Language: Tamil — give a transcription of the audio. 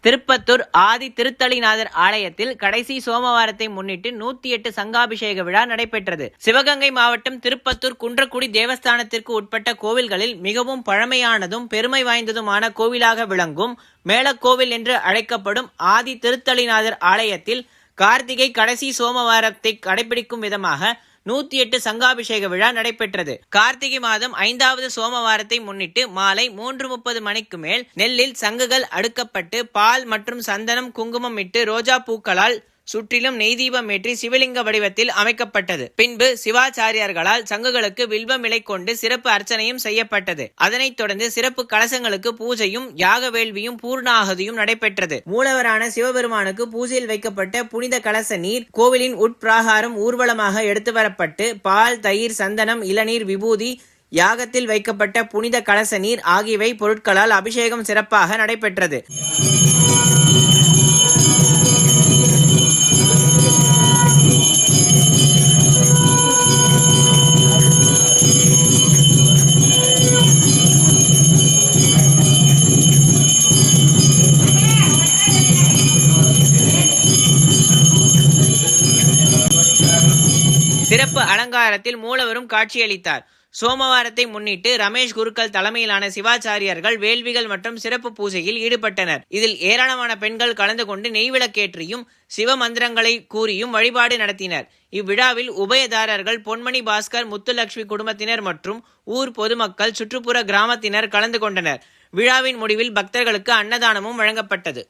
திருப்பத்தூர் ஆதி திருத்தளிநாதர் ஆலயத்தில் கடைசி சோமவாரத்தை முன்னிட்டு 108 சங்காபிஷேக விழா நடைபெற்றது. சிவகங்கை மாவட்டம் திருப்பத்தூர் குன்றக்குடி தேவஸ்தானத்திற்கு உட்பட்ட கோவில்களில் மிகவும் பழமையானதும் பெருமை வாய்ந்ததுமான கோவிலாக விளங்கும் மேலக்கோவில் என்று அழைக்கப்படும் ஆதி திருத்தளிநாதர் ஆலயத்தில் கார்த்திகை கடைசி சோமவாரத்தை கடைபிடிக்கும் விதமாக 108 சங்காபிஷேக விழா நடைபெற்றது. கார்த்திகை மாதம் 5வது சோமவாரத்தை முன்னிட்டு மாலை 3:30 மணிக்கு மேல் நெல்லில் சங்குகள் அடுக்கப்பட்டு பால் மற்றும் சந்தனம் குங்குமம் இட்டு ரோஜா பூக்களால் சுற்றிலும் நெய் தீபம் ஏற்றி சிவலிங்க வடிவத்தில் அமைக்கப்பட்டது. பின்பு சிவாச்சாரியார்களால் சங்குகளுக்கு வில்வம் இலை கொண்டு சிறப்பு அர்ச்சனையும் செய்யப்பட்டது. அதனைத் தொடர்ந்து சிறப்பு கலசங்களுக்கு பூஜையும் யாக வேள்வியும் பூர்ணாகதியும் நடைபெற்றது. மூலவரான சிவபெருமானுக்கு பூஜையில் வைக்கப்பட்ட புனித கலச நீர் கோவிலின் உட்பிராகாரம் ஊர்வலமாக எடுத்து வரப்பட்டு பால், தயிர், சந்தனம், இளநீர், விபூதி, யாகத்தில் வைக்கப்பட்ட புனித கலச நீர் ஆகியவை பொருட்களால் அபிஷேகம் சிறப்பாக நடைபெற்றது. சிறப்பு அலங்காரத்தில் மூலவரும் காட்சியளித்தார். சோமவாரத்தை முன்னிட்டு ரமேஷ் குருக்கள் தலைமையிலான சிவாச்சாரியர்கள் வேள்விகள் மற்றும் சிறப்பு பூஜையில் ஈடுபட்டனர். இதில் ஏராளமான பெண்கள் கலந்து கொண்டு நெய்விளக்கேற்றியும் சிவ மந்திரங்களை கூறியும் வழிபாடு நடத்தினர். இவ்விழாவில் உபயதாரர்கள் பொன்மணி பாஸ்கர், முத்துலட்சுமி குடும்பத்தினர் மற்றும் ஊர் பொதுமக்கள், சுற்றுப்புற கிராமத்தினர் கலந்து கொண்டனர். விழாவின் முடிவில் பக்தர்களுக்கு அன்னதானமும் வழங்கப்பட்டது.